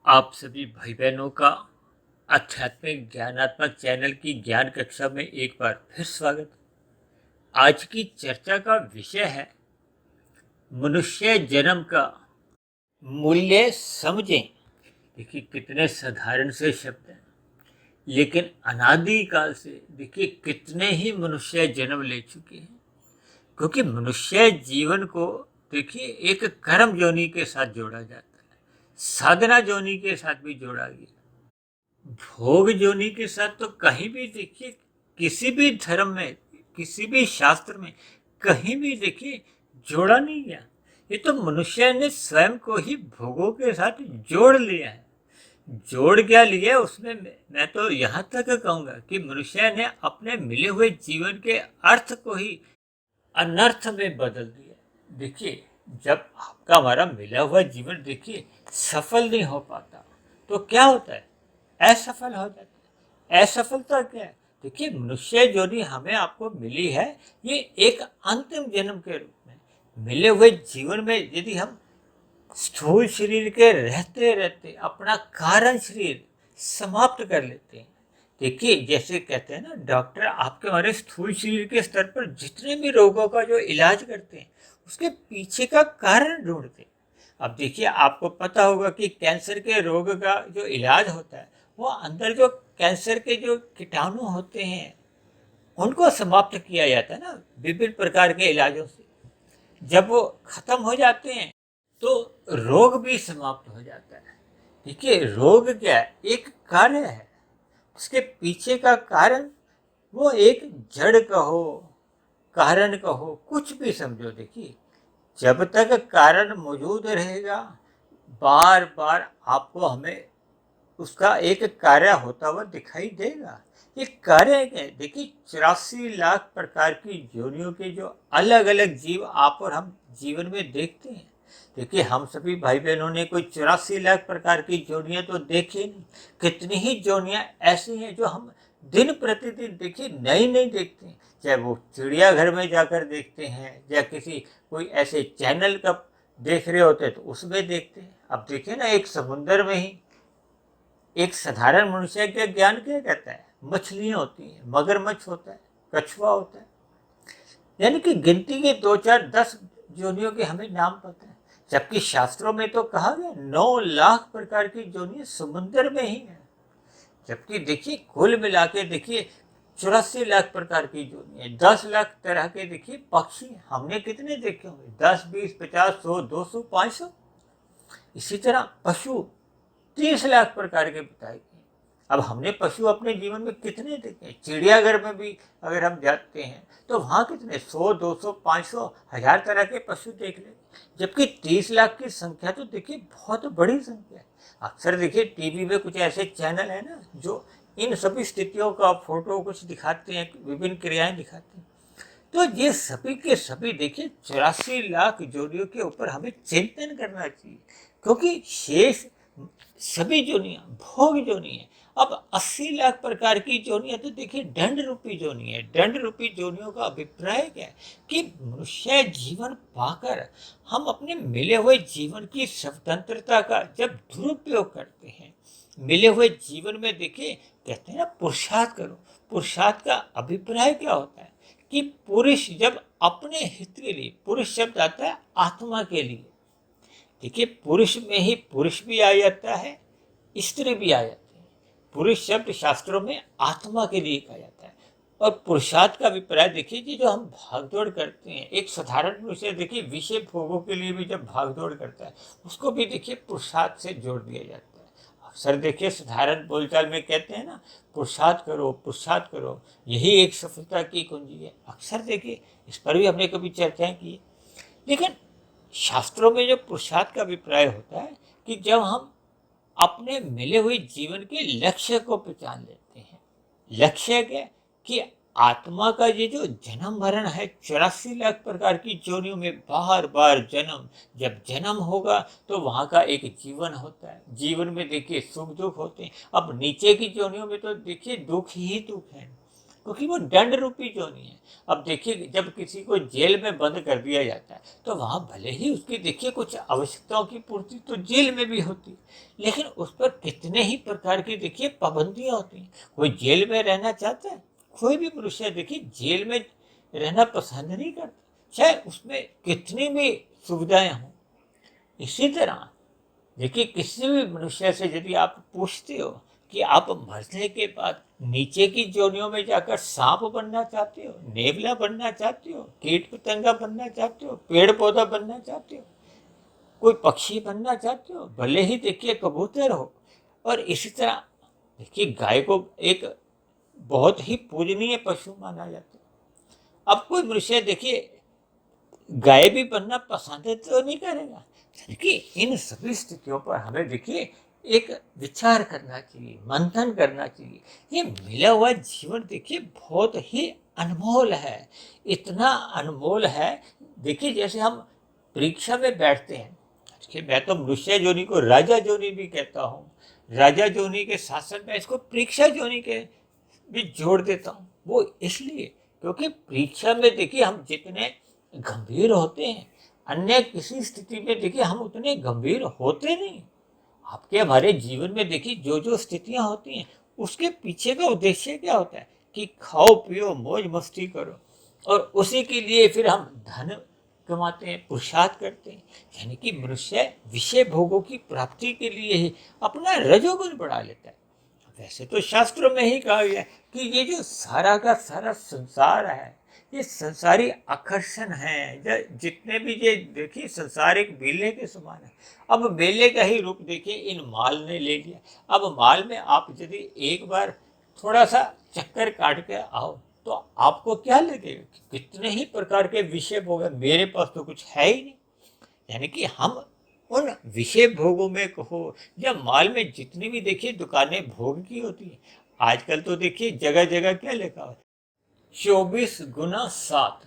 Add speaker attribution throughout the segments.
Speaker 1: आप सभी भाई बहनों का आध्यात्मिक ज्ञानात्मक चैनल की ज्ञान कक्षा में एक बार फिर स्वागत। आज की चर्चा का विषय है मनुष्य जन्म का मूल्य समझें। देखिए कितने साधारण से शब्द हैं, लेकिन अनादि काल से देखिए कितने ही मनुष्य जन्म ले चुके हैं। क्योंकि मनुष्य जीवन को देखिए एक कर्म योनि के साथ जोड़ा जाता है, साधना योनि के साथ भी जोड़ा गया। भोग योनि के साथ तो कहीं भी देखिए, किसी भी धर्म में, किसी भी शास्त्र में कहीं भी देखिए जोड़ा नहीं गया। ये तो मनुष्य ने स्वयं को ही भोगों के साथ जोड़ लिया है। जोड़ क्या लिया उसमें मैं तो यहाँ तक कहूँगा कि मनुष्य ने अपने मिले हुए जीवन के अर्थ को ही अनर्थ में बदल दिया। देखिए जब आपका हमारा मिला हुआ जीवन देखिए सफल नहीं हो पाता तो क्या होता है, असफल हो जाता है। असफलता क्या है, देखिए मनुष्य जोनी हमें आपको मिली है, ये एक अंतिम जन्म के रूप में मिले हुए जीवन में यदि हम स्थूल शरीर के रहते रहते अपना कारण शरीर समाप्त कर लेते हैं। देखिए जैसे कहते हैं ना डॉक्टर आपके हमारे स्थूल शरीर के स्तर पर जितने भी रोगों का जो इलाज करते हैं उसके पीछे का कारण ढूंढते हैं। अब देखिए आपको पता होगा कि कैंसर के रोग का जो इलाज होता है वो अंदर जो कैंसर के जो कीटाणु होते हैं उनको समाप्त किया जाता है ना विभिन्न प्रकार के इलाजों से। जब वो खत्म हो जाते हैं तो रोग भी समाप्त हो जाता है। देखिए रोग क्या है, एक कार्य है, उसके पीछे का कारण वो एक जड़ कहो कारण कहो कुछ भी समझो। देखिए जब तक कारण मौजूद रहेगा बार बार आपको हमें उसका एक कार्य होता हुआ दिखाई देगा। ये कार्य क्या है, देखिए 84 लाख प्रकार की योनियों के जो अलग अलग जीव आप और हम जीवन में देखते हैं। देखिए हम सभी भाई बहनों ने कोई 84 लाख प्रकार की जोनियां तो देखी नहीं। कितनी ही जोनियां ऐसी हैं जो हम दिन प्रतिदिन देखिए नई नई देखते हैं, चाहे वो चिड़ियाघर में जाकर देखते हैं या किसी कोई ऐसे चैनल का देख रहे होते हैं तो उसमें देखते हैं। अब देखिए ना एक समुंदर में ही एक साधारण मनुष्य का ज्ञान क्या कहता है, मछलियां होती हैं, मगरमच्छ होता है, कछुआ होता है, यानी कि गिनती के 2 4 10 जोनियों के हमें नाम पता है। जबकि शास्त्रों में तो कहा गया 9 लाख प्रकार की जोनियां समुद्र में ही है। जबकि देखिए कुल मिला के देखिए 84 लाख प्रकार की जोनियां, 10 लाख तरह के देखिए पक्षी हमने कितने देखे होंगे, 10 20 50 100 200 500। इसी तरह पशु 30 लाख प्रकार के बताए गए। अब हमने पशु अपने जीवन में कितने देखे, चिड़ियाघर में भी अगर हम जाते हैं तो वहाँ कितने 100 200 500 1000 तरह के पशु देख लेंगे। जबकि 30 लाख की संख्या तो देखिए बहुत बड़ी संख्या है। अक्सर देखिए टीवी में कुछ ऐसे चैनल है ना जो इन सभी स्थितियों का फोटो कुछ दिखाते हैं, विभिन्न क्रियाएं दिखाते हैं। तो ये सभी के सभी देखिए 84 लाख जोड़ियों के ऊपर हमें चिंतन करना चाहिए। क्योंकि शेष सभी जोनियां भोग जोनी है। अब 80 लाख प्रकार की जोनियां तो देखिए दंड रूपी जोनी है। दंड रूपी जोनियों का अभिप्राय क्या है कि मनुष्य जीवन पाकर हम अपने मिले हुए जीवन की स्वतंत्रता का जब दुरुपयोग करते हैं, मिले हुए जीवन में देखिए कहते हैं ना पुरुषार्थ करो। पुरुषार्थ का अभिप्राय क्या होता है कि पुरुष जब अपने हित के लिए, पुरुष शब्द आता है आत्मा के लिए। देखिए पुरुष में ही पुरुष भी आ जाता है, स्त्री भी आ जाती है। पुरुष शब्द शास्त्रों में आत्मा के लिए कहा जाता है। और पुरुषार्थ का अभिप्राय देखिए कि जो हम भागदौड़ करते हैं, एक साधारण मनुष्य देखिए विषय भोगों के लिए भी जब भागदौड़ करता है उसको भी देखिए पुरुषार्थ से जोड़ दिया जाता है। अक्सर देखिए साधारण बोलचाल में कहते हैं ना पुरुषार्थ करो पुरुषार्थ करो, यही एक सफलता की कुंजी है। अक्सर देखिए इस पर भी हमने कभी चर्चाएं की है। लेकिन शास्त्रों में जो पुरुषार्थ का अभिप्राय होता है कि जब हम अपने मिले हुए जीवन के लक्ष्य को पहचान लेते हैं। लक्ष्य क्या कि आत्मा का ये जो जन्म मरण है 84 लाख प्रकार की जोनियों में बार बार जन्म, जब जन्म होगा तो वहाँ का एक जीवन होता है। जीवन में देखिए सुख दुख होते हैं। अब नीचे की जोनियों में तो देखिए दुख ही दुख है। क्योंकि वो दंड रूपी जोनी है। अब देखिए, जब किसी को जेल में बंद कर दिया जाता है तो वहाँ भले ही उसकी देखिए कुछ आवश्यकताओं की पूर्ति तो जेल में भी होती है, लेकिन उस पर कितने ही प्रकार की देखिए पाबंदियाँ होती हैं। कोई जेल में रहना चाहता है, कोई भी मनुष्य देखिए जेल में रहना पसंद नहीं करता, चाहे उसमें कितनी भी सुविधाएं हों। इसी तरह देखिए, किसी भी मनुष्य से यदि आप पूछते हो कि आप मरने के बाद नीचे की जोनियों में जाकर सांप बनना चाहते हो, नेवला बनना चाहते हो, कीट पतंगा बनना चाहते हो, पेड़ पौधा बनना चाहते हो, कोई पक्षी बनना चाहते हो, भले ही देखिए कबूतर हो। और इसी तरह देखिए, गाय को एक बहुत ही पूजनीय पशु माना जाता है। अब कोई मनुष्य देखिए गाय भी बनना पसंद तो नहीं करेगा। देखिए, इन सभी स्थितियों पर हमें देखिए एक विचार करना चाहिए, मंथन करना चाहिए। ये मिला हुआ जीवन देखिए बहुत ही अनमोल है, इतना अनमोल है। देखिए, जैसे हम परीक्षा में बैठते हैं, देखिए मैं तो मनुष्य जोनी को राजा जोनी भी कहता हूँ, राजा जोनी के साथ साथ मैं इसको परीक्षा जोनी के भी जोड़ देता हूँ। वो इसलिए क्योंकि परीक्षा में देखिए हम जितने गंभीर होते हैं, अन्य किसी स्थिति में देखिए हम उतने गंभीर होते नहीं। आपके हमारे जीवन में देखिए जो जो स्थितियां होती हैं, उसके पीछे का उद्देश्य क्या होता है कि खाओ पियो मौज मस्ती करो, और उसी के लिए फिर हम धन कमाते हैं, पुरुषार्थ करते हैं। यानी कि मनुष्य विषय भोगों की प्राप्ति के लिए ही अपना रजोगुण बढ़ा लेता है। वैसे तो शास्त्रों में ही कहा गया है कि ये जो सारा का सारा संसार है, ये संसारी आकर्षण है। जितने भी ये देखिए संसार एक मेले के समान है। अब मेले का ही रूप देखिए इन माल ने ले लिया। अब माल में आप यदि एक बार थोड़ा सा चक्कर काट के आओ तो आपको क्या लगेगा कि कितने ही प्रकार के विषय भोग है, मेरे पास तो कुछ है ही नहीं। यानी कि हम उन विषय भोगों में कहो या माल में जितनी भी देखिए दुकानें भोग की होती है, आजकल तो देखिए जगह जगह क्या लिखा हुआ है, 24x7।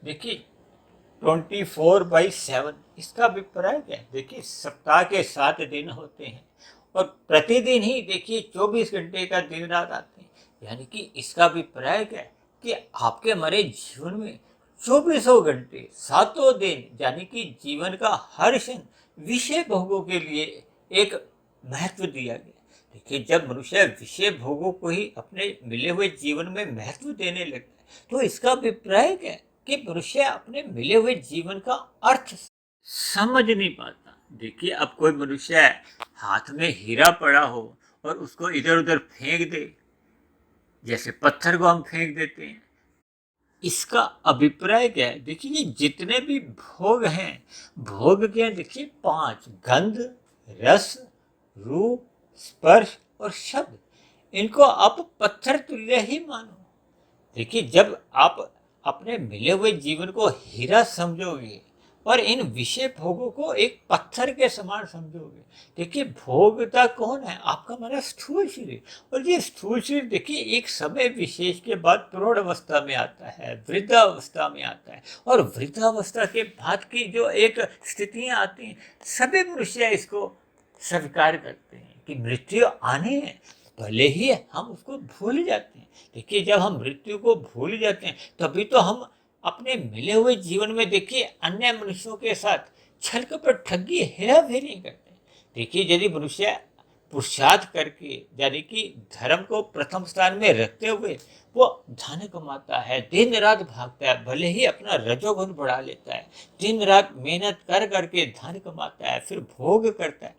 Speaker 1: देखिए 24/7, इसका अभिप्राय क्या है? देखिए सप्ताह के 7 दिन होते हैं और प्रतिदिन ही देखिए 24 घंटे का दिन रात आते हैं। यानी कि इसका अभिप्राय क्या है कि आपके हमारे जीवन में 24 घंटे 7 दिन, यानी कि जीवन का हर क्षण विषय भोगों के लिए एक महत्व दिया गया। देखिए, जब मनुष्य विषय भोगों को ही अपने मिले हुए जीवन में महत्व देने लगता है तो इसका अभिप्राय क्या है कि मनुष्य अपने मिले हुए जीवन का अर्थ समझ नहीं पाता। देखिए, अब कोई मनुष्य हाथ में हीरा पड़ा हो और उसको इधर उधर फेंक दे, जैसे पत्थर को हम फेंक देते हैं, इसका अभिप्राय क्या है? देखिए, ये जितने भी भोग हैं, भोग क्या है? देखिए 5: गंध, रस, रूप, स्पर्श और शब्द। इनको आप पत्थर तुल्य ही मानो। देखिए, जब आप अपने मिले हुए जीवन को हीरा समझोगे और इन विषय भोगों को एक पत्थर के समान समझोगे। देखिए, भोगता कौन है? आपका हमारा स्थूल शरीर। और ये स्थूल शरीर देखिए एक समय विशेष के बाद प्रौढ़ अवस्था में आता है, वृद्धावस्था में आता है, और वृद्धावस्था के बाद की जो एक स्थितियां आती हैं, सभी मनुष्य इसको स्वीकार करते हैं कि मृत्यु आने है। भले ही हम उसको भूल जाते हैं। देखिए, जब हम मृत्यु को भूल जाते हैं तभी तो हम अपने मिले हुए जीवन में देखिए अन्य मनुष्यों के साथ छल कपट, ठगी, हेरा फेरी करते हैं। देखिए, यदि मनुष्य पुरुषार्थ करके, यानी कि धर्म को प्रथम स्थान में रखते हुए वो धन कमाता है, दिन रात भागता है, भले ही अपना रजोगुण बढ़ा लेता है, दिन रात मेहनत कर करके धन कमाता है, फिर भोग करता है,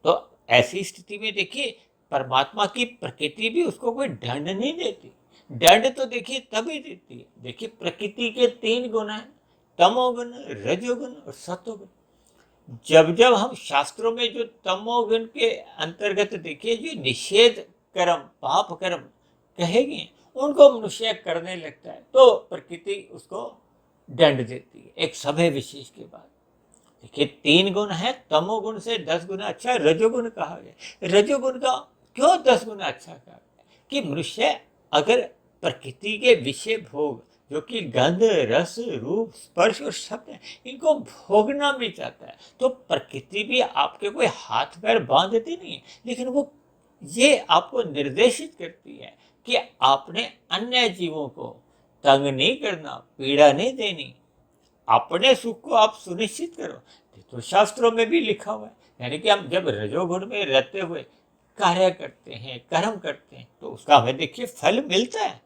Speaker 1: तो ऐसी स्थिति में देखिए परमात्मा की प्रकृति भी उसको कोई दंड नहीं देती। दंड तो देखिए तभी देती है। देखिए, प्रकृति के 3 गुण हैं, तमोगुण, रजोगुण और सतोगुण। जब जब हम शास्त्रों में जो तमोगुण के अंतर्गत देखिए जो निषेध कर्म, पाप कर्म कहे गए, उनको मनुष्य करने लगता है तो प्रकृति उसको दंड देती है एक समय विशेष के बाद। देखिए, 3 गुण है, तमोगुण से 10 गुना अच्छा रजोगुण कहा गया। रजोगुण का क्यों 10 गुना अच्छा कहा गया? कि मनुष्य अगर प्रकृति के विषय भोग जो कि गंध, रस, रूप, स्पर्श और शब्द है, इनको भोगना भी चाहता है तो प्रकृति भी आपके कोई हाथ पैर बांधती नहीं है, लेकिन वो ये आपको निर्देशित करती है कि आपने अन्य जीवों को तंग नहीं करना, पीड़ा नहीं देनी, अपने सुख को आप सुनिश्चित करो। ये तो शास्त्रों में भी लिखा हुआ है। यानी कि हम जब रजोगुण में रहते हुए कार्य करते हैं, कर्म करते हैं, तो उसका हमें देखिए फल मिलता है।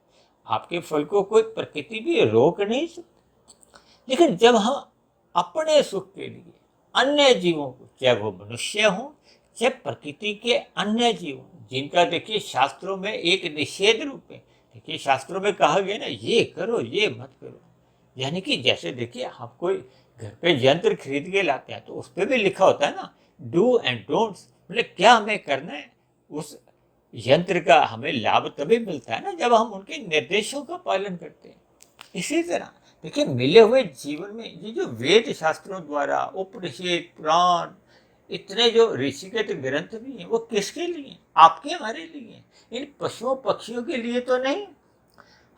Speaker 1: आपके फल को कोई प्रकृति भी रोक नहीं सकती। लेकिन जब हम अपने सुख के लिए अन्य जीवों को, चाहे वो मनुष्य हो, चाहे प्रकृति के अन्य जीव, जिनका देखिए शास्त्रों में एक निषेध रूप है। देखिए शास्त्रों में कहा गया ना, ये करो ये मत करो। यानी कि जैसे देखिए आप कोई घर पे यंत्र खरीद के लाते हैं तो उस पर भी लिखा होता है ना, डू एंड डोंट्स, मतलब क्या हमें करना है। उस यंत्र का हमें लाभ तभी मिलता है ना जब हम उनके निर्देशों का पालन करते हैं। इसी तरह देखिए मिले हुए जीवन में ये जो वेद शास्त्रों द्वारा उपनिषद पुराण, इतने जो ऋषिगत ग्रंथ भी हैं, वो किसके लिए? आपके हमारे लिए। इन पशुओं पक्षियों के लिए तो नहीं।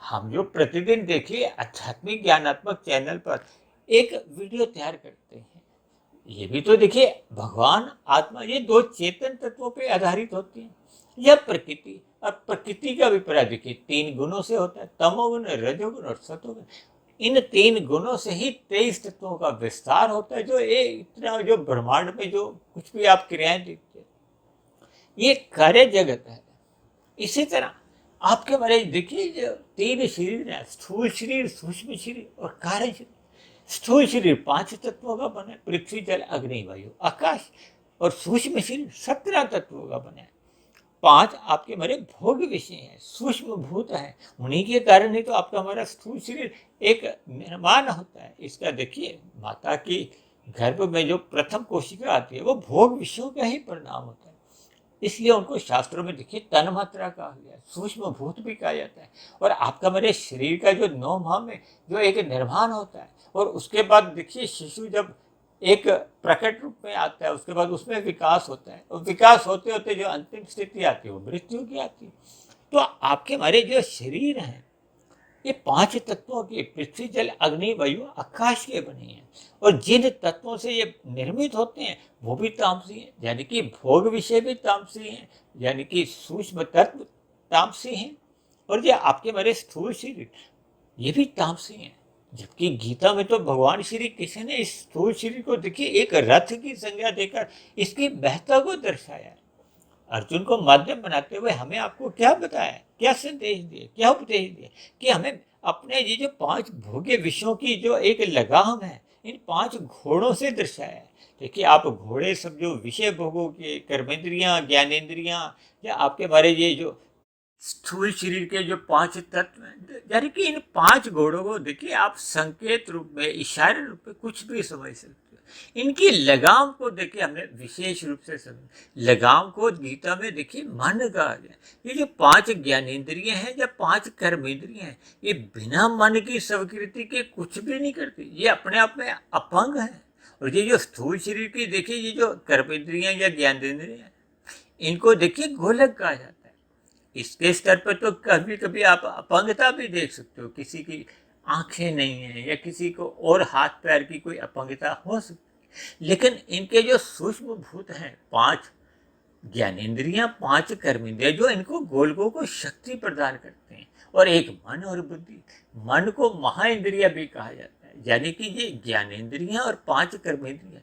Speaker 1: हम जो प्रतिदिन देखिए आध्यात्मिक ज्ञानात्मक चैनल पर एक वीडियो तैयार करते हैं, ये भी तो देखिए भगवान आत्मा, ये दो चेतन तत्वों पे आधारित होती है। यह प्रकृति, और प्रकृति का अभिप्राय देखिए तीन गुणों से होता है, तमोगुण, रजोगुण और सतोगुण। इन तीन गुणों से ही 23 तत्वों का विस्तार होता है। जो ये इतना जो ब्रह्मांड में जो कुछ भी आप क्रियाएं देखते हैं, ये कार्य जगत है। इसी तरह आपके हमारे देखिए जो तीन शरीर है, स्थूल शरीर, सूक्ष्म शरीर और कार्य शरीर। स्थूल शरीर 5 तत्वों का बना है, पृथ्वी जल अग्नि वायु आकाश। और सूक्ष्म शरीर 17 तत्वों का बना है। 5 आपके हमारे भोग विषय हैं, सूक्ष्म भूत हैं। उन्हीं के कारण ही तो आपका हमारा स्थूल शरीर एक निर्माण होता है। इसका देखिए माता की गर्भ में जो प्रथम कोशिका आती है वो भोग विषयों का ही परिणाम होता है। इसलिए उनको शास्त्रों में देखिए तन मात्रा कहा गया, सूक्ष्म भूत भी कहा जाता है। और आपका मेरे शरीर का जो 9 माह में जो एक निर्माण होता है, और उसके बाद देखिए शिशु जब एक प्रकट रूप में आता है, उसके बाद उसमें विकास होता है, और विकास होते होते जो अंतिम स्थिति आती है वो मृत्यु की आती है। तो आपके हमारे जो शरीर हैं ये 5 तत्वों के, पृथ्वी जल अग्नि वायु आकाश के बने हैं। और जिन तत्वों से ये निर्मित होते हैं वो भी तामसी हैं, यानी कि भोग विषय भी तामसी हैं, यानी कि सूक्ष्म तत्व तामसी हैं। और ये आपके हमारे स्थूल शरीर ये भी तामसी हैं। जबकि गीता में तो भगवान श्री कृष्ण ने इस स्थूल शरीर को देखिए एक रथ की संज्ञा देकर इसकी महत्ता को दर्शाया है। अर्जुन को माध्यम बनाते हुए हमें आपको क्या बताया, क्या संदेश दिए, क्या उपदेश दिए कि हमें अपने ये जो 5 भोग्य विषयों की जो एक लगाम है, इन 5 घोड़ों से दर्शाया है। देखिए आप घोड़े सब जो विषय भोगों के, कर्मेंद्रियां, ज्ञानेंद्रियां, या आपके बारे ये जो स्थूल शरीर के जो 5 तत्व हैं, यानी कि इन 5 घोड़ों को देखिए आप संकेत रूप में, इशारे रूप में कुछ भी समझ सकते हो। इनकी लगाम को देखिए हमने विशेष रूप से समझ, लगाम को गीता में देखिए मन कहा गया। ये जो 5 ज्ञानेंद्रिय हैं या 5 कर्मेंद्रिय हैं, ये बिना मन की स्वीकृति के कुछ भी नहीं करती, ये अपने आप में अपंग है। और ये जो स्थूल शरीर की देखिए ये जो कर्मेंद्रियां या ज्ञानेंद्रिय हैं, इनको देखिए गोलक कहा जाता है। इसके स्तर पर तो कभी कभी आप अपंगता भी देख सकते हो, किसी की आंखें नहीं है या किसी को और हाथ पैर की कोई अपंगता हो सकती। लेकिन इनके जो सूक्ष्म भूत हैं, 5 ज्ञानेंद्रियां, 5 कर्मेंद्रियां, जो इनको गोलकों को शक्ति प्रदान करते हैं, और एक मन और बुद्धि। मन को महाइंद्रिया भी कहा जाता है। यानी कि ये ज्ञानेंद्रियां और 5 कर्मेंद्रियां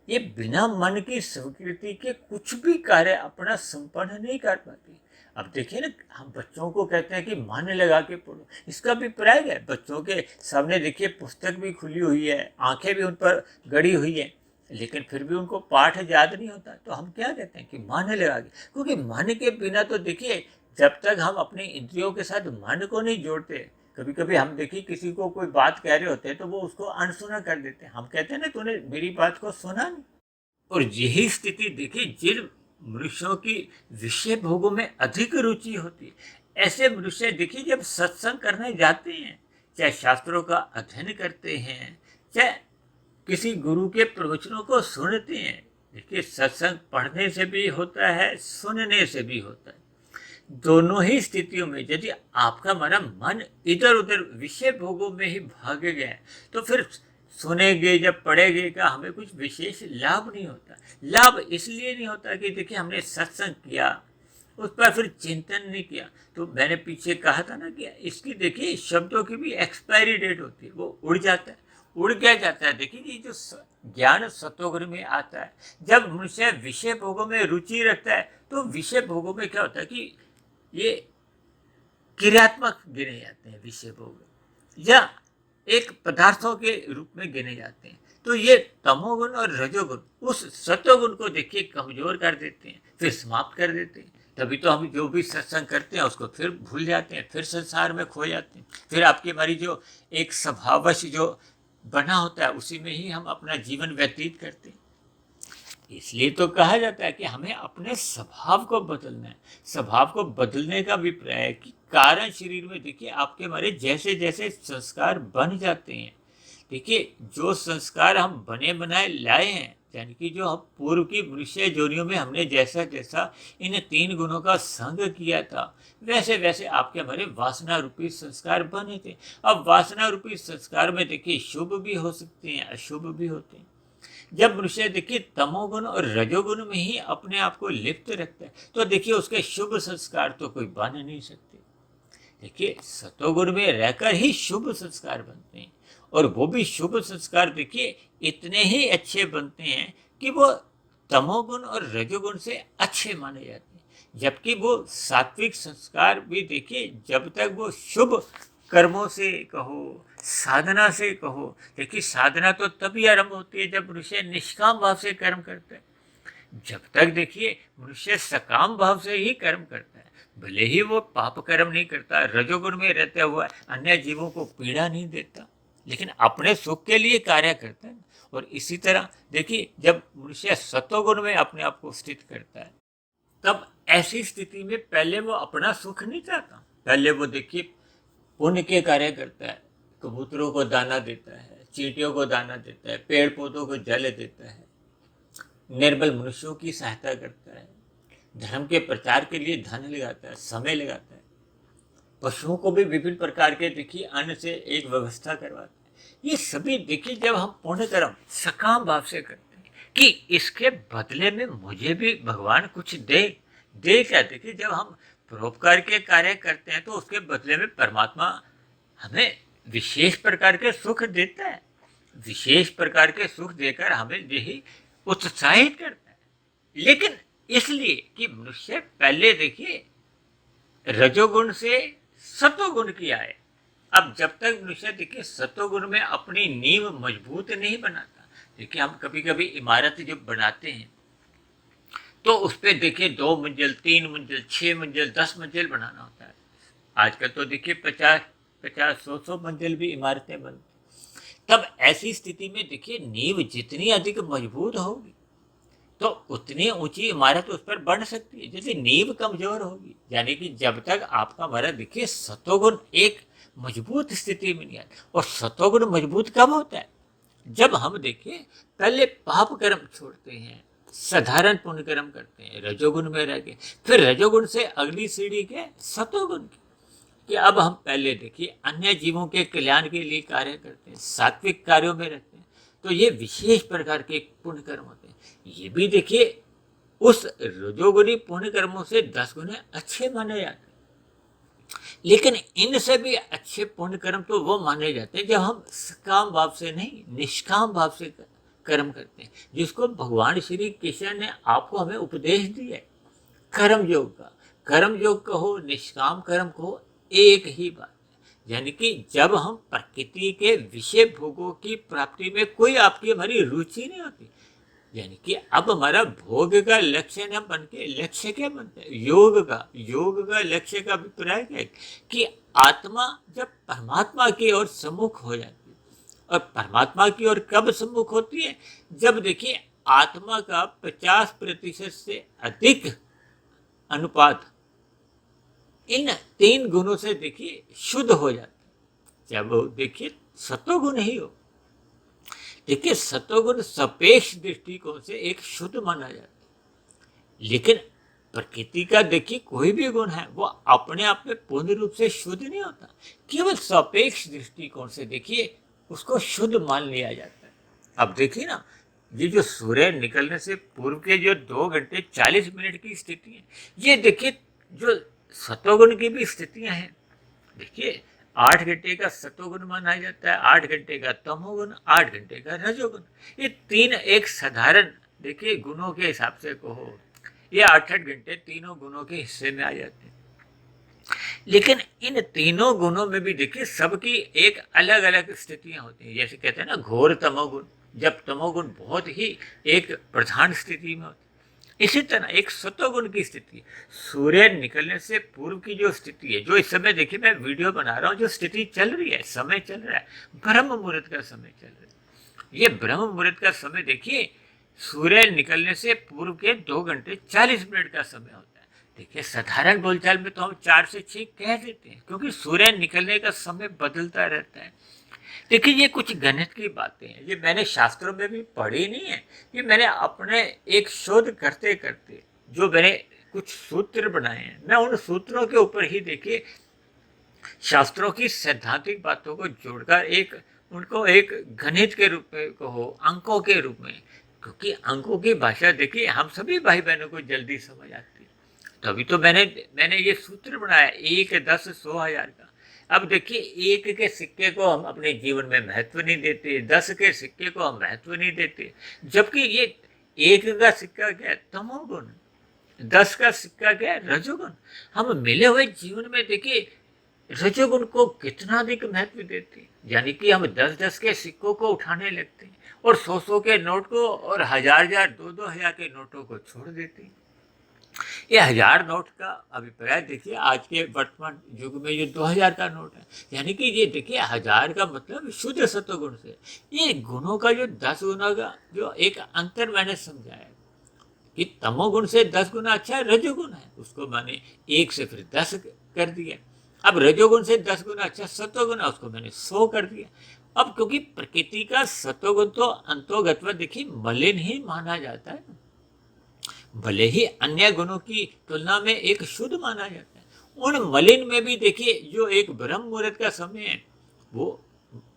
Speaker 1: ये बिना मन की स्वीकृति के कुछ भी कार्य अपना संपन्न नहीं कर पाती। अब देखिए ना, हम बच्चों को कहते हैं कि मन लगा के पढ़ो, इसका भी प्रयोग है। बच्चों के सामने देखिए पुस्तक भी खुली हुई है, आंखें भी उन पर गड़ी हुई है, लेकिन फिर भी उनको पाठ याद नहीं होता। तो हम क्या कहते हैं कि मन लगा के, क्योंकि मन के बिना तो देखिए जब तक हम अपने इंद्रियों के साथ मन को नहीं जोड़ते, कभी कभी हम देखिए किसी को कोई बात कह रहे होते हैं तो वो उसको अनसुना कर देते हैं। हम कहते हैं ना, तूने मेरी बात को सुना नहीं। और यही स्थिति देखिए जिन मनुष्यों की विषय भोगों में अधिक रुचि होती है, ऐसे मनुष्य देखिए जब सत्संग करने जाते हैं, चाहे शास्त्रों का अध्ययन करते हैं, चाहे किसी गुरु के प्रवचनों को सुनते हैं, देखिए सत्संग पढ़ने से भी होता है, सुनने से भी होता है। दोनों ही स्थितियों में यदि आपका हमारा मन इधर उधर विषय भोगों में ही भाग गया है, तो फिर सुनेंगे जब पढ़ेंगे का हमें कुछ विशेष लाभ नहीं होता। लाभ इसलिए नहीं होता कि देखिए हमने सत्संग किया उस पर फिर चिंतन नहीं किया। तो मैंने पीछे कहा था ना कि इसकी देखिए शब्दों की भी एक्सपायरी डेट होती है, वो उड़ जाता है। उड़ क्या जाता है, देखिए ये जो ज्ञान सत्वगुण में आता है, जब मनुष्य विषय भोगों में रुचि रखता है तो विषय भोगों में क्या होता है कि ये क्रियात्मक गिने जाते हैं, विषय भोग या एक पदार्थों के रूप में गिने जाते हैं। तो ये तमोगुण और रजोगुण उस सत्वगुण को देखिए कमजोर कर देते हैं, फिर समाप्त कर देते हैं। तभी तो हम जो भी सत्संग करते हैं उसको फिर भूल जाते हैं, फिर संसार में खो जाते हैं, फिर आपकी हमारी जो एक स्वभावश जो बना होता है उसी में ही हम अपना जीवन व्यतीत करते हैं। इसलिए तो कहा जाता है कि हमें अपने स्वभाव को बदलना है। स्वभाव को बदलने का अभिप्राय है कि कारण शरीर में देखिए आपके हमारे जैसे जैसे संस्कार बन जाते हैं, देखिए जो संस्कार हम बने बनाए लाए हैं, यानी कि जो हम पूर्व की मनुष्य जोनियों में हमने जैसा जैसा इन 3 गुणों का संग किया था, वैसे वैसे आपके हमारे वासना रूपी संस्कार बने थे। अब वासना रूपी संस्कार में देखिए शुभ भी हो सकते हैं, अशुभ भी होते हैं। जब मनुष्य देखिए तमोगुण और रजोगुण में ही अपने आप को लिप्त रखता है तो देखिए उसके शुभ संस्कार तो कोई बन नहीं सकते। देखिए सतोगुण में रहकर ही शुभ संस्कार बनते हैं, और वो भी शुभ संस्कार देखिए इतने ही अच्छे बनते हैं कि वो तमोगुण और रजोगुण से अच्छे माने जाते हैं। जबकि वो सात्विक संस्कार भी देखिए जब तक वो शुभ कर्मों से कहो, साधना से कहो, देखिए साधना तो तभी आरंभ होती है जब मनुष्य निष्काम भाव से कर्म करता है। जब तक देखिए मनुष्य सकाम भाव से ही कर्म करता है, भले ही वो पाप कर्म नहीं करता, रजोगुण में रहता हुआ अन्य जीवों को पीड़ा नहीं देता, लेकिन अपने सुख के लिए कार्य करता है। और इसी तरह देखिए जब मनुष्य सत्वगुण में अपने आप को स्थित करता है, तब ऐसी स्थिति में पहले वो अपना सुख नहीं चाहता, पहले वो देखिए पुण्य के कार्य करता है, कबूतरों को दाना देता है, चींटियों को दाना देता है, पेड़ पौधों को जल देता है, निर्बल मनुष्यों की सहायता करता है, धर्म के प्रचार के लिए धन लगाता है, समय लगाता है, पशुओं को भी विभिन्न प्रकार के देखिए अन्न से एक व्यवस्था करवाता है। ये सभी देखिए जब हम पुण्य कर्म सकाम भाव से करते हैं कि इसके बदले में मुझे भी भगवान कुछ दे क्या, देखिए जब हम परोपकार के कार्य करते हैं तो उसके बदले में परमात्मा हमें विशेष प्रकार के सुख देता है, विशेष प्रकार के सुख देकर हमें यही उत्साहित करता है। लेकिन इसलिए कि मनुष्य पहले देखिए रजोगुण से सत्वगुण की आए। अब जब तक मनुष्य देखिए सत्वगुण में अपनी नींव मजबूत नहीं बनाता, देखिए हम कभी कभी इमारत जब बनाते हैं तो उस पर देखिए 2 मंजिल, 3 मंजिल, 6 मंजिल, 10 मंजिल बनाना होता है। आजकल तो देखिए 50-100 मंजिल भी इमारतें बनती। तब ऐसी स्थिति में देखिए नींव जितनी अधिक मजबूत होगी तो उतनी ऊंची इमारत उस पर बन सकती है। जैसे नींव कमजोर होगी, यानी कि जब तक आपका हमारा देखिए सत्वगुण एक मजबूत स्थिति में नहीं आता। और सत्वगुण मजबूत कब होता है, जब हम देखिए पहले पाप कर्म छोड़ते हैं, साधारण पुण्य कर्म करते हैं, रजोगुण में रह गए, फिर रजोगुण से अगली सीढ़ी के सत्वगुण की, कि अब हम पहले देखिए अन्य जीवों के कल्याण के लिए कार्य करते हैं, सात्विक कार्यों में रहते हैं, तो ये विशेष प्रकार के पुण्य कर्म होते हैं। ये भी देखिए उस रजोगुणी पुण्य कर्मों से 10 गुने अच्छे माने जाते हैं। लेकिन इनसे भी अच्छे पुण्य कर्म तो वो माने जाते हैं जब हम सकाम भाव से नहीं, निष्काम भाव से कर्म करते हैं, जिसको भगवान श्री कृष्ण ने आपको हमें उपदेश दिया है। कर्म योग का, कर्म योग कहो, निष्काम कर्म कहो, एक ही बात है। यानी कि जब हम प्रकृति के विषय भोगों की प्राप्ति में कोई आपकी हमारी रुचि नहीं होती, यानी कि अब हमारा भोग का लक्ष्य न बन के लक्ष्य क्या बनता है, योग का लक्ष्य का अभिप्राय क्या है कि आत्मा जब परमात्मा की ओर सम्मुख हो जाती है। और परमात्मा की ओर कब सम्मुख होती है, जब देखिए आत्मा का 50% से अधिक अनुपात इन 3 गुणों से देखिए शुद्ध हो जाता है। जब देखिए सत्वगुण ही हो, देखिए सत्वगुण सापेक्ष दृष्टिकोण से एक शुद्ध माना जाता है। लेकिन प्रकृति का देखिए कोई भी गुण है वो अपने आप में पूर्ण रूप से शुद्ध नहीं होता, केवल सापेक्ष दृष्टिकोण से देखिए उसको शुद्ध मान लिया जाता है। अब देखिए ना, ये जो सूर्य निकलने से पूर्व के जो 2 घंटे 40 मिनट की स्थिति है, ये देखिए जो सतोगुण की भी स्थितियां हैं। देखिए 8 घंटे का सतोगुण माना जाता है, 8 घंटे का तमोगुण, 8 घंटे का रजोगुण। ये तीन एक साधारण देखिए गुणों के हिसाब से कहो, ये 8-8 घंटे तीनों गुणों के हिस्से में आ जाते हैं। लेकिन इन तीनों गुणों में भी देखिए सबकी एक अलग अलग स्थितियां होती हैं। जैसे कहते हैं ना घोर तमोगुण, जब तमोगुण बहुत ही एक प्रधान स्थिति में होती है। इसी तरह एक सतोगुण की स्थिति, सूर्य निकलने से पूर्व की जो स्थिति है, जो इस समय देखिए मैं वीडियो बना रहा हूँ, जो स्थिति चल रही है, समय चल रहा है, ब्रह्म मुहूर्त का समय चल रहा है। ये ब्रह्म मुहूर्त का समय देखिए सूर्य निकलने से पूर्व के 2 घंटे 40 मिनट का समय होता है। देखिए साधारण बोलचाल में तो हम 4 से 6 कह देते हैं, क्योंकि सूर्य निकलने का समय बदलता रहता है। देखिए ये कुछ गणित की बातें हैं, ये मैंने शास्त्रों में भी पढ़ी नहीं है, ये मैंने अपने एक शोध करते करते जो मैंने कुछ सूत्र बनाए हैं, मैं उन सूत्रों के ऊपर ही देखिए शास्त्रों की सैद्धांतिक बातों को जोड़कर एक उनको एक गणित के रूप में कहो, अंकों के रूप में, क्योंकि अंकों की भाषा देखिए हम सभी भाई बहनों को जल्दी समझ आती है। तभी तो मैंने ये सूत्र बनाया 1, 10, 100,000 का। अब देखिए 1 के सिक्के को हम अपने जीवन में महत्व नहीं देते, 10 के सिक्के को हम महत्व नहीं देते, जबकि ये 1 का सिक्का क्या है? तमोगुण, 10 का सिक्का क्या है? रजोगुण। हम मिले हुए जीवन में देखिए रजोगुण को कितना अधिक महत्व देते हैं, यानी कि हम 10-10 के सिक्कों को उठाने लगते हैं और 100-100 के नोट को और 1000-1000, 2-2 हजार के नोटों को छोड़ देते हैं। ये 1000 नोट का अभिप्राय देखिए आज के वर्तमान युग में ये 2000 का नोट है, यानी कि ये देखिए 1000 का मतलब शुद्ध सत्वगुण से। ये गुणों का जो 10 गुना का जो एक अंतर मैंने समझाया कि तमोगुण से 10 गुना अच्छा रजोगुण है, उसको मैंने 1 से फिर 10 कर दिया। अब रजोगुण से 10 गुना अच्छा सत्वगुण है, उसको मैंने 100 कर दिया। अब क्योंकि प्रकृति का सत्वगुण तो अंतोगत्वा देखिए मलिन ही माना जाता है, भले ही अन्य गुणों की तुलना में एक शुद्ध माना जाता है। उन मलिन में भी देखिए जो एक ब्रह्म मुहूर्त का समय है, वो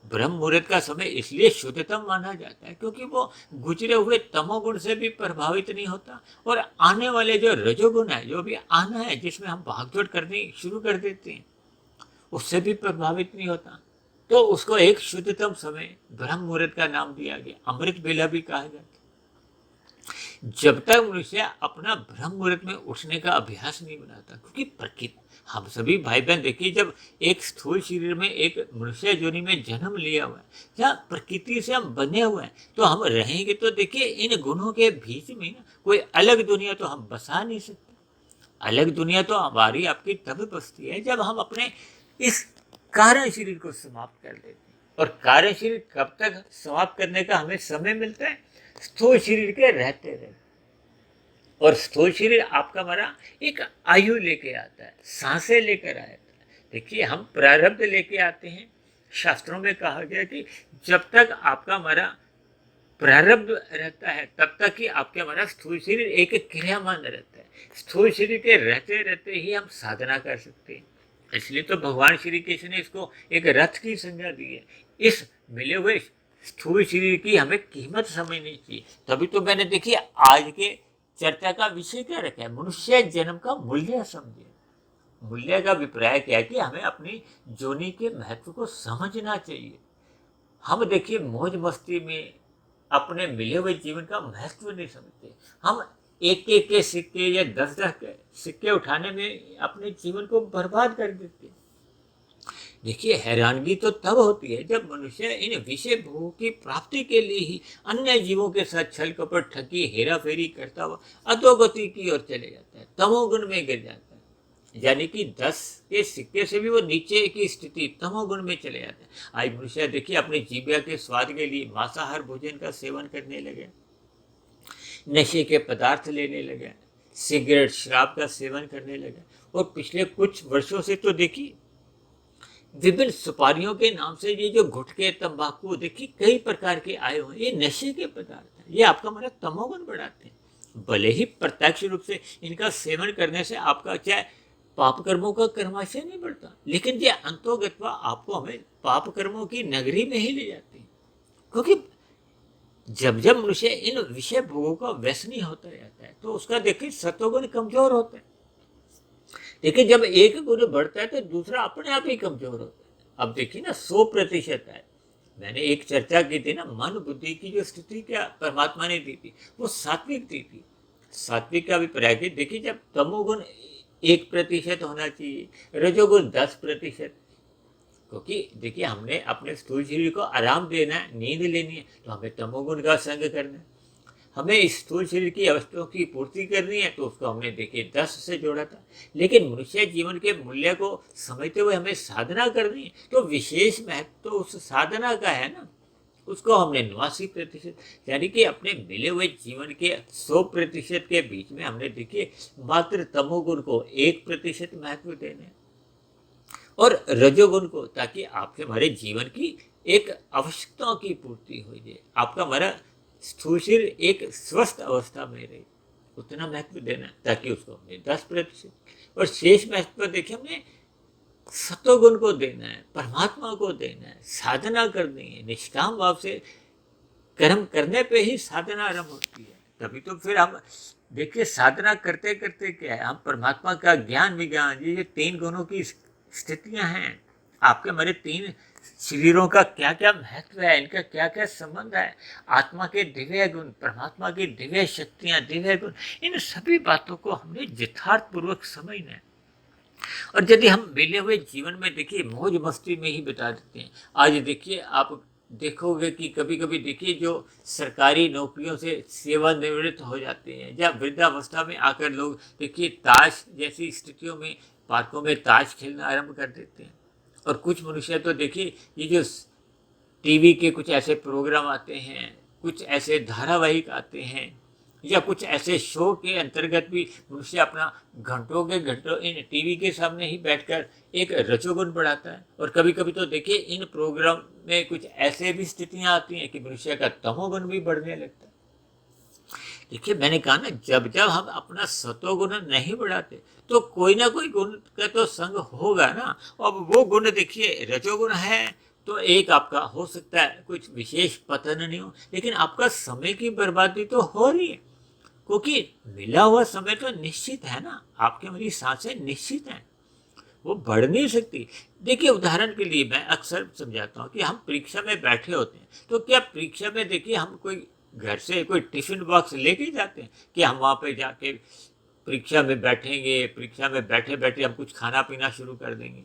Speaker 1: ब्रह्म मुहूर्त का समय इसलिए शुद्धतम माना जाता है क्योंकि वो गुजरे हुए तमोगुण से भी प्रभावित नहीं होता, और आने वाले जो रजोगुण है, जो भी आना है, जिसमें हम भागदौड़ करनी शुरू कर देते हैं, उससे भी प्रभावित नहीं होता। तो उसको एक शुद्धतम समय ब्रह्म मुहूर्त का नाम दिया गया, अमृत बेला भी कहा जाता है। जब तक मनुष्य अपना ब्रह्म मुहूर्त में उठने का अभ्यास नहीं बनाता, क्योंकि प्रकृति हम सभी भाई बहन देखिए जब एक स्थूल शरीर में एक मनुष्य योनि में जन्म लिया हुआ है, या प्रकृति से हम बने हुए हैं, तो हम रहेंगे तो देखिए इन गुणों के बीच में ना कोई अलग दुनिया तो हम बसा नहीं सकते। अलग दुनिया तो हमारी आपकी तब बसती है जब हम अपने इस कारण शरीर को समाप्त कर लेते हैं। और कारण शरीर कब तक समाप्त करने का हमें समय मिलता है? स्थूल शरीर के रहते रहते। और स्थूल शरीर आपका हमारा एक आयु लेके आता है, सांसें लेकर आता है। देखिए हम प्रारब्ध लेके आते हैं, शास्त्रों में कहा गया कि जब तक आपका हमारा प्रारब्ध रहता है तब तक ही आपके हमारा स्थूल शरीर एक क्रियामान रहता है। स्थूल शरीर के रहते रहते ही हम साधना कर सकते हैं। इसलिए तो भगवान श्री कृष्ण ने इसको एक रथ की संज्ञा दी है। इस मिले हुए स्थूल शरीर की हमें कीमत समझनी चाहिए। तभी तो मैंने देखिए आज के चर्चा का विषय क्या रखा है? मनुष्य जन्म का मूल्य समझे। मूल्य का अभिप्राय क्या है कि हमें अपनी जोनी के महत्व को समझना चाहिए। हम देखिए मौज मस्ती में अपने मिले हुए जीवन का महत्व नहीं समझते। हम एक एक के सिक्के या 10-10 के सिक्के उठाने में अपने जीवन को बर्बाद कर देते हैं। देखिए हैरानगी तो तब होती है जब मनुष्य इन विषय भोगों की प्राप्ति के लिए ही अन्य जीवों के साथ छल कपट, ठगी, हेरा फेरी करता हुआ अधोगति की ओर चले जाता है, तमोगुण में गिर जाता है। यानी कि 10 के सिक्के से भी वो नीचे की स्थिति तमोगुण में चले जाते हैं। आज मनुष्य देखिए अपनी जीविका के स्वाद के लिए मांसाहार भोजन का सेवन करने लगे, नशे के पदार्थ लेने लगे, सिगरेट शराब का सेवन करने लगे, और पिछले कुछ वर्षों से तो देखिए विभिन्न सुपारियों के नाम से ये जो गुटखे, तंबाकू देखिए कई प्रकार के आए हुए, ये नशे के पदार्थ हैं, ये आपका हमारा तमोगुण बढ़ाते हैं। भले ही प्रत्यक्ष रूप से इनका सेवन करने से आपका चाहे पाप कर्मों का कर्माशय नहीं बढ़ता, लेकिन ये अंतोगत्वा आपको हमें पाप कर्मों की नगरी में ही ले जाते हैं। क्योंकि जब जब मनुष्य इन विषय भोगों का व्यसनी होता रहता है तो उसका देखिए सत्वगुण कमजोर होता है। देखिए जब एक गुण बढ़ता है तो दूसरा अपने आप ही कमजोर होता है। अब देखिए ना 100% है। मैंने एक चर्चा की थी ना, मन बुद्धि की जो स्थिति क्या परमात्मा ने दी थी, वो सात्विक दी थी। सात्विक का अभिप्राय कि देखिए जब तमोगुण 1% होना चाहिए, रजोगुण 10%। क्योंकि देखिए हमने अपने स्थूल शरीर को आराम देना है, नींद लेनी है, तो हमें तमोगुण का संग करना है। हमें इस स्थूल शरीर की अवस्थाओं की पूर्ति करनी है, तो उसको हमने देखिए 10 से जोड़ा था। लेकिन मनुष्य जीवन के मूल्य को समझते हुए हमें साधना करनी है, तो विशेष महत्व तो उस साधना का है ना। उसको हमने 89%, यानी कि अपने मिले हुए जीवन के 100% के बीच में हमने देखिए मात्र तमोगुण को 1% महत्व देने हैं, और रजोगुण को, ताकि आपके हमारे जीवन की एक आवश्यकताओं की पूर्ति हो जाए, आपका हमारा स्थूल शरीर एक स्वस्थ अवस्था में रहे, उतना महत्व देना है, ताकि उसको हमने 10%, और शेष महत्व देखिए हमने सतोगुण को देना है, परमात्मा को देना है, साधना करनी है। निष्काम भाव से कर्म करने पे ही साधना आरंभ होती है। तभी तो फिर हम देखिए साधना करते करते क्या है, हम परमात्मा का ज्ञान विज्ञान, ये 3 गुणों की स्थितियां हैं। आपके हमारे 3 शरीरों का क्या क्या महत्व है, इनका क्या क्या संबंध है, आत्मा के दिव्य गुण, परमात्मा की दिव्य शक्तियां, दिव्य गुण, इन सभी बातों को हमने यथार्थ पूर्वक समझना है। और यदि हम मिले हुए जीवन में देखिए मौज मस्ती में ही बिता देते हैं। आज देखिए आप देखोगे कि कभी कभी देखिए जो सरकारी नौकरियों से सेवानिवृत्त हो जाते हैं, या वृद्धावस्था में आकर लोग देखिए ताश जैसी स्थितियों में पार्कों में ताश खेलना आरंभ कर देते हैं। और कुछ मनुष्य तो देखिए ये जो टीवी के कुछ ऐसे प्रोग्राम आते हैं, कुछ ऐसे धारावाहिक आते हैं, या कुछ ऐसे शो के अंतर्गत भी मनुष्य अपना घंटों के घंटों इन टीवी के सामने ही बैठकर एक रजोगुण बढ़ाता है। और कभी कभी तो देखिए इन प्रोग्राम में कुछ ऐसे भी स्थितियां आती हैं कि मनुष्य का तमोगुण भी बढ़ने लगता है। देखिए मैंने कहा ना, जब जब हम अपना सतोगुण नहीं बढ़ाते तो कोई ना कोई गुण का तो संग होगा ना। अब वो गुण देखिए रजोगुण है तो एक आपका हो सकता है कुछ विशेष पतन नहीं हो, लेकिन आपका समय की बर्बादी तो हो रही है, क्योंकि मिला हुआ समय तो निश्चित है ना, आपके मेरी सांसें निश्चित हैं, वो बढ़ नहीं सकती। देखिए उदाहरण के लिए मैं अक्सर समझाता हूँ कि हम परीक्षा में बैठे होते हैं, तो क्या परीक्षा में देखिए हम कोई घर से कोई टिफिन बॉक्स लेके जाते हैं कि हम वहाँ पे जाके परीक्षा में बैठेंगे, परीक्षा में बैठे बैठे हम कुछ खाना पीना शुरू कर देंगे।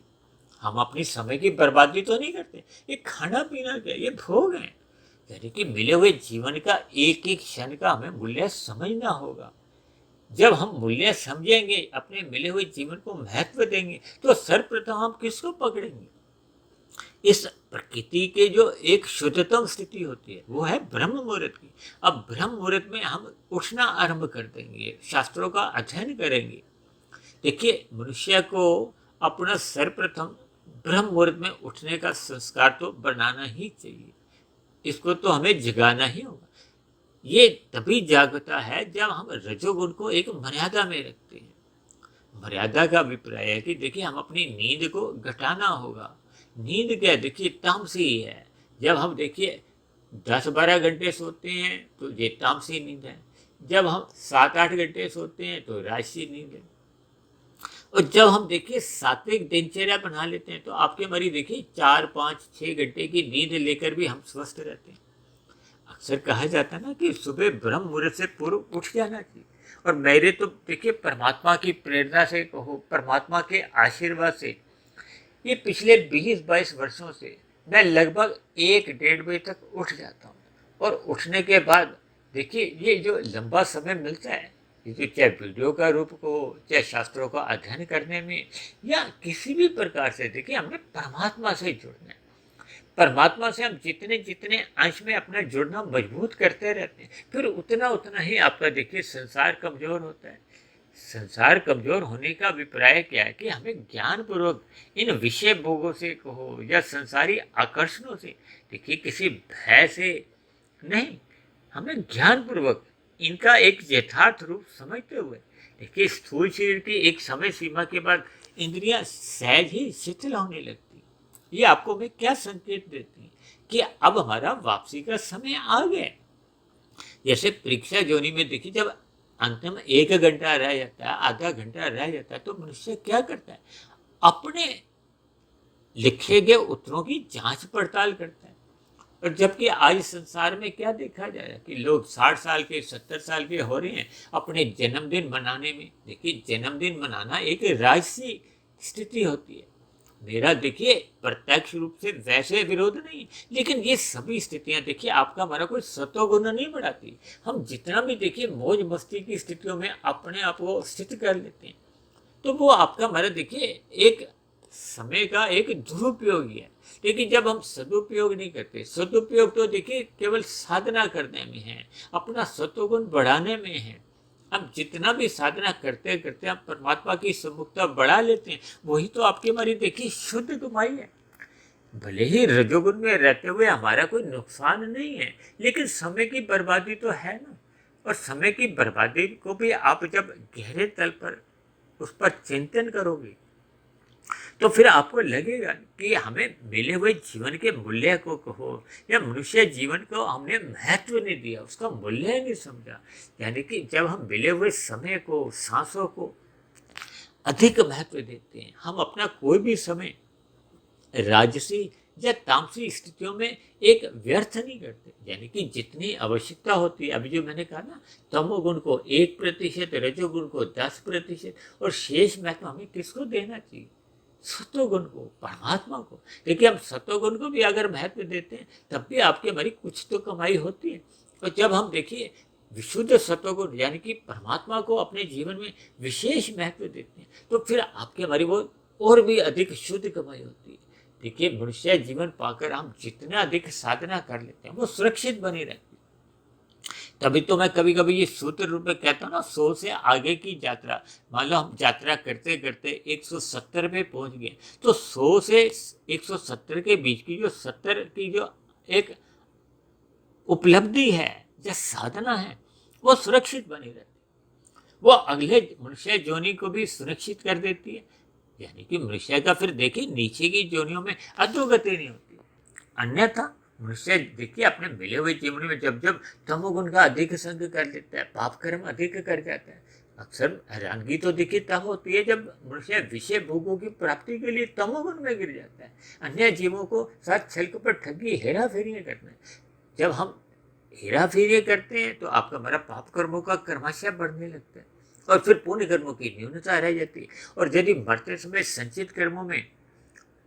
Speaker 1: हम अपनी समय की बर्बादी तो नहीं करते। ये खाना पीना क्या, ये भोग है। यानी कि मिले हुए जीवन का एक एक क्षण का हमें मूल्य समझना होगा। जब हम मूल्य समझेंगे, अपने मिले हुए जीवन को महत्व देंगे, तो सर्वप्रथम हम किसको पकड़ेंगे? इस प्रकृति के जो एक शुद्धतम स्थिति होती है वो है ब्रह्म मुहूर्त की। अब ब्रह्म मुहूर्त में हम उठना आरंभ कर देंगे, शास्त्रों का अध्ययन करेंगे। देखिए मनुष्य को अपना सर्वप्रथम ब्रह्म मुहूर्त में उठने का संस्कार तो बनाना ही चाहिए, इसको तो हमें जगाना ही होगा। ये तभी जागता है जब हम रजोगुण को एक मर्यादा में रखते हैं। मर्यादा का अभिप्राय है कि देखिए हम अपनी नींद को घटाना होगा। नींद क्या देखिए तामसी है। जब हम देखिए 10-12 घंटे सोते हैं तो ये तामसी नींद है। जब हम 7-8 घंटे सोते हैं तो राजसी नींद है। और जब हम देखिए सात्विक दिनचर्या बना लेते हैं तो आपके मरीज देखिए 4-5-6 घंटे की नींद लेकर भी हम स्वस्थ रहते हैं। अक्सर कहा जाता है ना कि सुबह ब्रह्म मुहूर्त से पूर्व उठ जाना चाहिए। और मेरे तो देखिए परमात्मा की प्रेरणा से कहो, परमात्मा के आशीर्वाद से ये पिछले 20-22 वर्षों से मैं लगभग 1-1.5 बजे तक उठ जाता हूँ। और उठने के बाद देखिए ये जो लंबा समय मिलता है, ये जो चाहे वीडियो का रूप को, चाहे शास्त्रों का अध्ययन करने में, या किसी भी प्रकार से देखिए हमने परमात्मा से जुड़ना है। परमात्मा से हम जितने जितने अंश में अपना जुड़ना मजबूत करते रहते हैं, फिर उतना उतना ही आपका देखिए संसार कमजोर होता है। संसार कमजोर होने का अभिप्राय क्या है कि हमें ज्ञान पूर्वक इन विषय भोगों से कहो या संसारी आकर्षणों से देखिए किसी भय से नहीं, हमें ज्ञान पूर्वक इनका एक यथार्थ रूप समझते हुए देखिए स्थूल शरीर की एक समय सीमा के बाद इंद्रियां सहज ही शिथिल होने लगती। ये आपको मैं क्या संकेत देती है कि अब हमारा वापसी का समय आ गया। जैसे परीक्षा जोनी में देखिए जब अंत में 1 घंटा रह जाता है, आधा घंटा रह जाता है, तो मनुष्य क्या करता है? अपने लिखे गए उत्तरों की जांच पड़ताल करता है। और जबकि आज संसार में क्या देखा जा रहा है कि लोग 60 साल के, 70 साल के हो रहे हैं अपने जन्मदिन मनाने में। देखिए, जन्मदिन मनाना एक राजसी स्थिति होती है। मेरा देखिए प्रत्यक्ष रूप से वैसे विरोध नहीं है, लेकिन ये सभी स्थितियां देखिए आपका हमारा कोई सत्वगुण नहीं बढ़ाती। हम जितना भी देखिए मौज मस्ती की स्थितियों में अपने आप को स्थित कर लेते हैं, तो वो आपका हमारा देखिए एक समय का एक दुरुपयोग ही है। लेकिन जब हम सदुपयोग नहीं करते, सदुपयोग तो देखिए केवल साधना करने में है, अपना सत्वगुण बढ़ाने में है। हम जितना भी साधना करते करते हम परमात्मा की सम्मुखता बढ़ा लेते हैं, वही तो आपकी हमारी देखिए शुद्ध कमाई है। भले ही रजोगुण में रहते हुए हमारा कोई नुकसान नहीं है, लेकिन समय की बर्बादी तो है ना। और समय की बर्बादी को भी आप जब गहरे तल पर उस पर चिंतन करोगे, तो फिर आपको लगेगा कि हमें मिले हुए जीवन के मूल्य को कहो या मनुष्य जीवन को हमने महत्व नहीं दिया, उसका मूल्य नहीं समझा। यानी कि जब हम मिले हुए समय को, सांसों को अधिक महत्व देते हैं, हम अपना कोई भी समय राजसी या तामसी स्थितियों में एक व्यर्थ नहीं करते। यानी कि जितनी आवश्यकता होती है, अभी जो मैंने कहा ना, तमोगुण को 1%, रजोगुण को 10%, और शेष महत्व हमें किसको देना चाहिए? सत्वगुण को, परमात्मा को। देखिए, हम सत्वगुण को भी अगर महत्व देते हैं, तब भी आपकी हमारी कुछ तो कमाई होती है। और जब हम देखिए विशुद्ध सत्वगुण यानी कि परमात्मा को अपने जीवन में विशेष महत्व देते हैं, तो फिर आपकी हमारी वो और भी अधिक शुद्ध कमाई होती है। देखिए, मनुष्य जीवन पाकर हम जितना अधिक साधना कर लेते हैं, वो सुरक्षित बनी रहती है। तभी तो मैं कभी कभी ये सूत्र रूप में कहता हूँ ना, 100 से आगे की यात्रा। मान लो हम यात्रा करते करते 170 पे पहुंच गए, तो 100 से 170 के बीच की जो 70 की जो एक उपलब्धि है या साधना है, वो सुरक्षित बनी रहती है। वो अगले मनुष्य जोनि को भी सुरक्षित कर देती है। यानी कि मनुष्य का फिर देखिए नीचे की जोनियों में अधोगति नहीं होती। अन्यथा मनुष्य देखिए अपने मिले हुए जीवन में जब जब तमोगुण का अधिक संग कर लेता है, पाप कर्म अधिक कर जाता है, अक्सर हैरानगी तो देखिए तब होती है जब मनुष्य विषय भोगों की प्राप्ति के लिए तमोगुण में गिर जाता है। अन्य जीवों को साथ छल कपट ठगी हेरा फेरी करते हैं। जब हम हेरा फेरी करते हैं तो आपका हमारा पाप कर्मों का क्रमशः बढ़ने लगता है, और फिर पुण्य कर्मों की न्यूनता रह जाती है। और यदि मरते समय संचित कर्मों में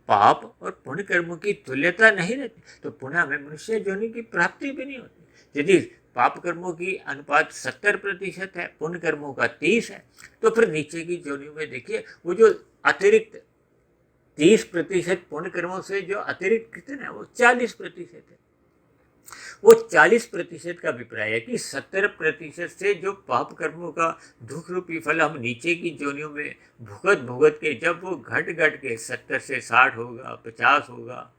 Speaker 1: पाप और पुण्य कर्मों की तुल्यता नहीं रहती, तो पुनः हमें मनुष्य योनि की प्राप्ति भी नहीं होती। यदि पाप कर्मों की अनुपात 70% है, पुण्य कर्मों का 30 है, तो फिर नीचे की योनियों में देखिए वो जो अतिरिक्त 30% पुण्य कर्मों से जो अतिरिक्त कितना है, वो 40% है। वो 40% का अभिप्राय है कि 70% से जो पाप कर्मों का दुख रूपी फल हम नीचे की जोनियों में भुगत भुगत के जब वो घट घट के 70 से 60 होगा, 50 होगा,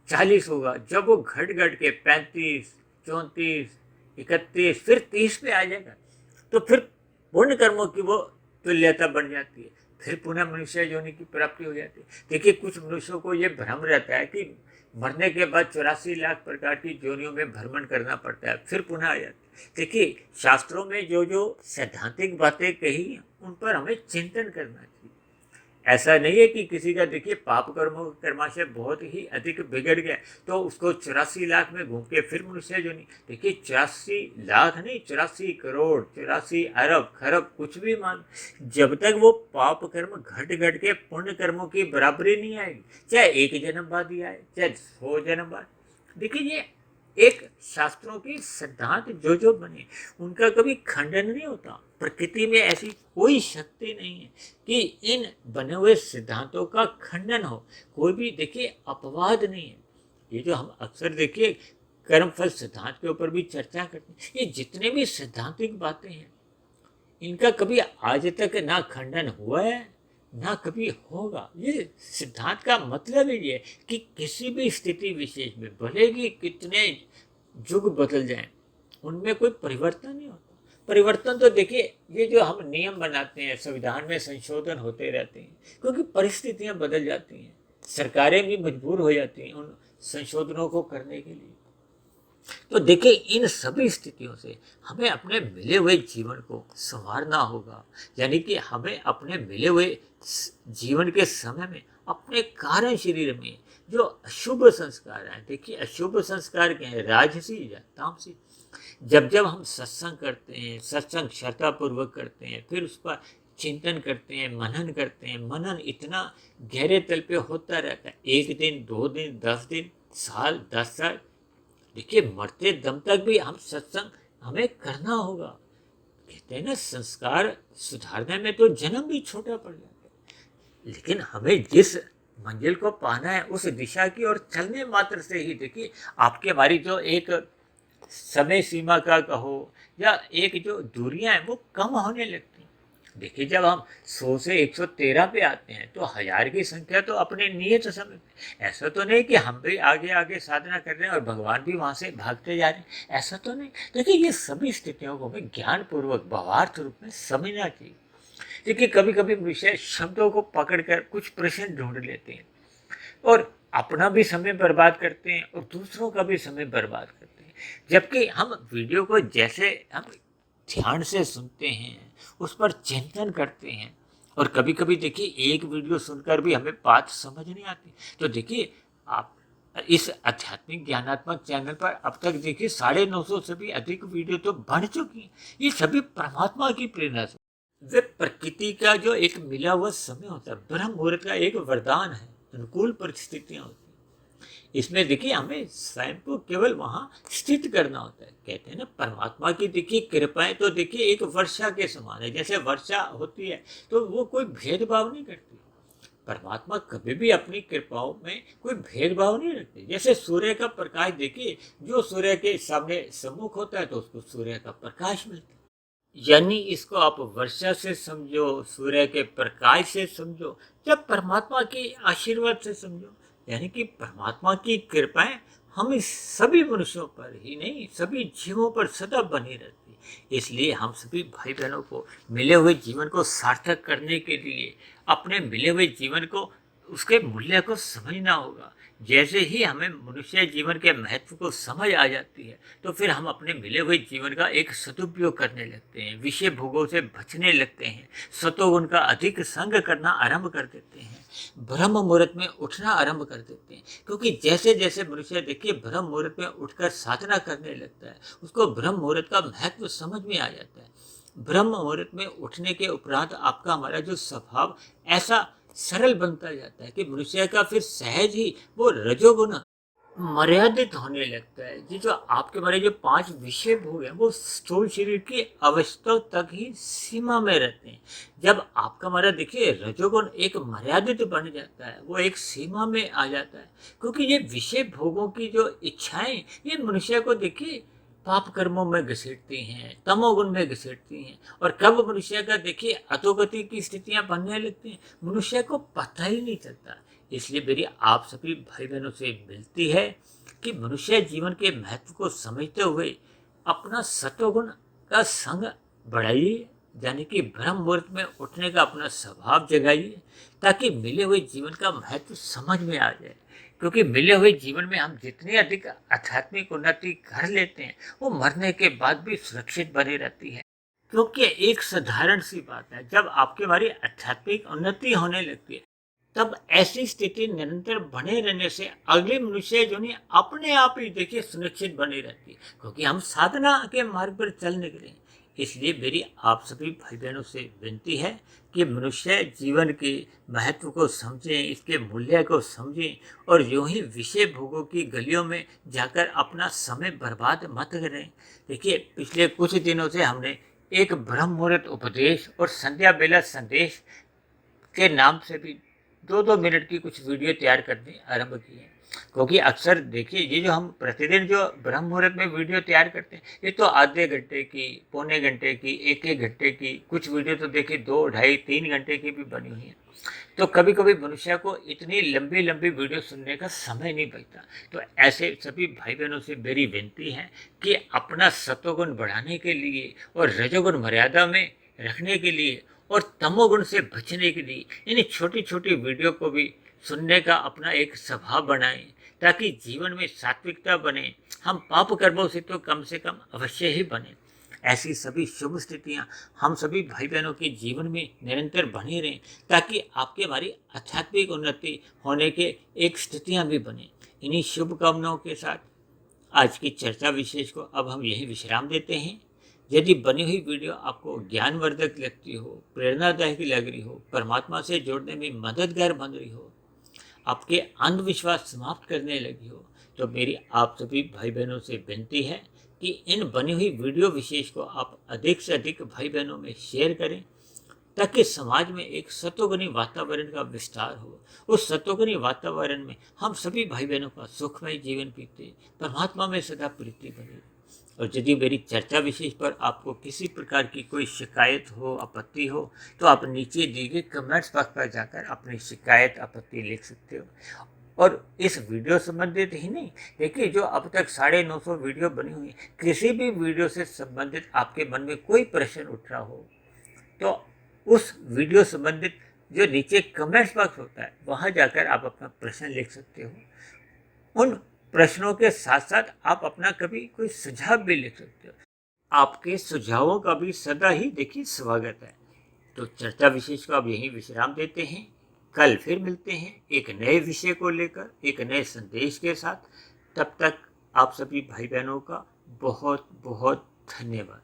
Speaker 1: 40 होगा, जब वो घट घट के 35, 34, 31, फिर 30 पे आ जाएगा, तो फिर पुण्य कर्मों की वो तुल्यता बन जाती है। फिर पुनः मनुष्य योनि की प्राप्ति हो जाती है। देखिए, कुछ मनुष्यों को ये भ्रम रहता है कि मरने के बाद 84 लाख प्रकार की योनियों में भ्रमण करना पड़ता है, फिर पुनः आ जाती है। देखिए, शास्त्रों में जो जो सैद्धांतिक बातें कही उन पर हमें चिंतन करना चाहिए। ऐसा नहीं है कि किसी का देखिए पाप कर्मों कर्माशय बहुत ही अधिक बिगड़ गया तो उसको 84 लाख में घूम के फिर मनुष्य जो नहीं। देखिए, 84 लाख नहीं, 84 करोड़, 84 अरब खरब कुछ भी मान, जब तक वो पाप कर्म घट घट के पुण्य कर्मों की बराबरी नहीं आएगी, चाहे 1 जन्म बाद ही आए, चाहे 100 जन्म बाद। देखिए, ये एक शास्त्रों के सिद्धांत जो जो बने उनका कभी खंडन नहीं होता। प्रकृति में ऐसी कोई शक्ति नहीं है कि इन बने हुए सिद्धांतों का खंडन हो। कोई भी देखिए अपवाद नहीं है। ये जो हम अक्सर देखिए कर्मफल सिद्धांत के ऊपर भी चर्चा करते हैं, ये जितने भी सिद्धांतिक बातें हैं इनका कभी आज तक ना खंडन हुआ है ना कभी होगा। ये सिद्धांत का मतलब ही ये कि किसी भी स्थिति विशेष में भले ही कितने युग बदल जाएं, उनमें कोई परिवर्तन नहीं होता। परिवर्तन तो देखिए ये जो हम नियम बनाते हैं, संविधान में संशोधन होते रहते हैं, क्योंकि परिस्थितियां बदल जाती हैं, सरकारें भी मजबूर हो जाती हैं उन संशोधनों को करने के लिए। तो देखिए, इन सभी स्थितियों से हमें अपने मिले हुए जीवन को संवारना होगा। यानी कि हमें अपने मिले हुए जीवन के समय में अपने कारण शरीर में जो अशुभ संस्कार हैं, देखिए अशुभ संस्कार क्या है, राजसी या तामसी। जब जब हम सत्संग करते हैं, सत्संग श्रद्धापूर्वक करते हैं, फिर उस पर चिंतन करते हैं, मनन करते हैं, मनन इतना गहरे तल पे होता रहता है, 1 दिन 2 दिन 10 दिन, साल 10 साल, देखिए मरते दम तक भी हम सत्संग हमें करना होगा। कहते हैं ना, संस्कार सुधारने में तो जन्म भी छोटा पड़ जाता है, लेकिन हमें जिस मंजिल को पाना है उस दिशा की ओर चलने मात्र से ही देखिए आपकी हमारी जो एक समय सीमा का कहो या एक जो दूरियां हैं वो कम होने लगती हैं। देखिए, जब हम 100 से 113 पे आते हैं तो 1000 की संख्या तो अपने नियत समय पे, ऐसा तो नहीं कि हम भी आगे आगे साधना कर रहे हैं और भगवान भी वहाँ से भागते जा रहे हैं, ऐसा तो नहीं। देखिए, ये सभी स्थितियों को हमें ज्ञानपूर्वक भावार्थ रूप में समझना चाहिए। देखिए, कभी कभी मनुष्य शब्दों को पकड़कर कुछ प्रश्न ढूंढ लेते हैं और अपना भी समय बर्बाद करते हैं और दूसरों का भी समय बर्बाद करते हैं। जबकि हम वीडियो को जैसे हम ध्यान से सुनते हैं, उस पर चिंतन करते हैं, और कभी कभी देखिए एक वीडियो सुनकर भी हमें बात समझ नहीं आती, तो देखिए आप इस आध्यात्मिक ज्ञानात्मक चैनल पर अब तक देखिए 950 से भी अधिक वीडियो तो बन चुकी हैं। ये सभी परमात्मा की प्रेरणा से, वे प्रकृति का जो एक मिला हुआ समय होता है, ब्रह्म मुहूर्त का एक वरदान है, अनुकूल परिस्थितियां होती हैं। इसमें देखिए हमें स्वयं को केवल वहां स्थित करना होता है। कहते हैं ना, परमात्मा की देखिए कृपाएं तो देखिए एक वर्षा के समान है। जैसे वर्षा होती है तो वो कोई भेदभाव नहीं करती, परमात्मा कभी भी अपनी कृपाओं में कोई भेदभाव नहीं रखते। जैसे सूर्य का प्रकाश देखिए, जो सूर्य के सामने सम्मुख होता है तो उसको सूर्य का प्रकाश मिलता है। यानी इसको आप वर्षा से समझो, सूर्य के प्रकाश से समझो, जब परमात्मा के आशीर्वाद से समझो। यानी कि परमात्मा की कृपाएं हम इस सभी मनुष्यों पर ही नहीं, सभी जीवों पर सदा बनी रहती है। इसलिए हम सभी भाई बहनों को मिले हुए जीवन को सार्थक करने के लिए अपने मिले हुए जीवन को, उसके मूल्य को समझना होगा। जैसे ही हमें मनुष्य जीवन के महत्व को समझ आ जाती है तो फिर हम अपने मिले हुए जीवन का एक सदुपयोग करने लगते हैं, विषय भोगों से बचने लगते हैं, सतोगुण का अधिक संग करना आरंभ कर देते हैं, ब्रह्म मुहूर्त में उठना आरंभ कर देते हैं। क्योंकि जैसे जैसे मनुष्य देखिए ब्रह्म मुहूर्त में उठकर साधना करने लगता है, उसको ब्रह्म मुहूर्त का महत्व समझ में आ जाता है। ब्रह्म मुहूर्त में उठने के उपरांत आपका हमारा जो स्वभाव ऐसा सरल बनता जाता है कि मनुष्य का फिर सहज ही वो रजोगुण मर्यादित होने लगता है। ये जो आपके हमारे जो 5 विषय भोग हैं वो स्थूल शरीर की अवस्था तक ही सीमा में रहते हैं। जब आपका हमारा देखिए रजोगुण एक मर्यादित बन जाता है, वो एक सीमा में आ जाता है, क्योंकि ये विषय भोगों की जो इच्छाएं ये मनुष्य को देखिए पाप कर्मों में घसीटती हैं, तमोगुण में घसीटती हैं, और कब मनुष्य का देखिए अधोगति की स्थितियां बनने लगती हैं मनुष्य को पता ही नहीं चलता। इसलिए मेरी आप सभी भाई बहनों से मिलती है कि मनुष्य जीवन के महत्व को समझते हुए अपना सत्वगुण का संग बढ़ाइए, यानी कि ब्रह्म मुहूर्त में उठने का अपना स्वभाव जगाइए, ताकि मिले हुए जीवन का महत्व समझ में आ जाए। क्योंकि मिले हुए जीवन में हम जितनी अधिक आध्यात्मिक उन्नति कर लेते हैं वो मरने के बाद भी सुरक्षित बनी रहती है। क्योंकि एक साधारण सी बात है, जब आपकी हमारी आध्यात्मिक उन्नति होने लगती है तब ऐसी स्थिति निरंतर बने रहने से अगले मनुष्य जो नहीं अपने आप ही देखिए सुनिश्चित बनी रहती है, क्योंकि हम साधना के मार्ग पर चल निकले। इसलिए मेरी आप सभी भाई बहनों से विनती है कि मनुष्य जीवन के महत्व को समझें, इसके मूल्य को समझें, और यूं ही विषय भोगों की गलियों में जाकर अपना समय बर्बाद मत करें। देखिए, पिछले कुछ दिनों से हमने एक ब्रह्म मुहूर्त उपदेश और संध्या बेला संदेश के नाम से भी 2-2 मिनट की कुछ वीडियो तैयार करने आरंभ की है। क्योंकि अक्सर देखिए ये जो हम प्रतिदिन जो ब्रह्म मुहूर्त में वीडियो तैयार करते हैं ये तो आधे घंटे की, पौने घंटे की, 1-1 घंटे की, कुछ वीडियो तो देखिए 2, ढाई, 3 घंटे की भी बनी हुई है। तो कभी कभी मनुष्य को इतनी लंबी लंबी वीडियो सुनने का समय नहीं बचता। तो ऐसे सभी भाई बहनों से मेरी विनती है कि अपना सत्वगुण बढ़ाने के लिए और रजोगुण मर्यादा में रखने के लिए और तमोगुण से बचने के लिए इन छोटी छोटी वीडियो को भी सुनने का अपना एक स्वभाव बनाएं, ताकि जीवन में सात्विकता बने, हम पाप कर्मों से तो कम से कम अवश्य ही बने। ऐसी सभी शुभ स्थितियाँ हम सभी भाई बहनों के जीवन में निरंतर बनी रहें, ताकि आपकी हमारी आध्यात्मिक उन्नति होने के एक स्थितियाँ भी बने। इन्हीं शुभकामनाओं के साथ आज की चर्चा विशेष को अब हम यही विश्राम देते हैं। यदि बनी हुई वीडियो आपको ज्ञानवर्धक लगती हो, प्रेरणादायक लग रही हो, परमात्मा से जोड़ने में मददगार बन रही हो, आपके अंधविश्वास समाप्त करने लगी हो, तो मेरी आप सभी भाई बहनों से विनती है कि इन बनी हुई वीडियो विशेष को आप अधिक से अधिक भाई बहनों में शेयर करें, ताकि समाज में एक सतोगुणी वातावरण का विस्तार हो। उस सतोगुणी वातावरण में हम सभी भाई बहनों का सुखमय जीवन बीते, परमात्मा में सदा प्रीति बने। और यदि मेरी चर्चा विशेष पर आपको किसी प्रकार की कोई शिकायत हो, आपत्ति हो, तो आप नीचे दिए गए कमेंट्स बॉक्स पर जाकर अपनी शिकायत, आपत्ति लिख सकते हो। और इस वीडियो संबंधित ही नहीं, देखिए जो अब तक 950 वीडियो बनी हुई, किसी भी वीडियो से संबंधित आपके मन में कोई प्रश्न उठ रहा हो, तो उस वीडियो संबंधित जो नीचे कमेंट्स बॉक्स होता है, वहाँ जाकर आप अपना प्रश्न लिख सकते हो। उन प्रश्नों के साथ साथ आप अपना कभी कोई सुझाव भी लिख सकते हो। आपके सुझावों का भी सदा ही देखिए स्वागत है। तो चर्चा विशेष को अब यहीं विश्राम देते हैं। कल फिर मिलते हैं एक नए विषय को लेकर, एक नए संदेश के साथ। तब तक आप सभी भाई बहनों का बहुत बहुत धन्यवाद।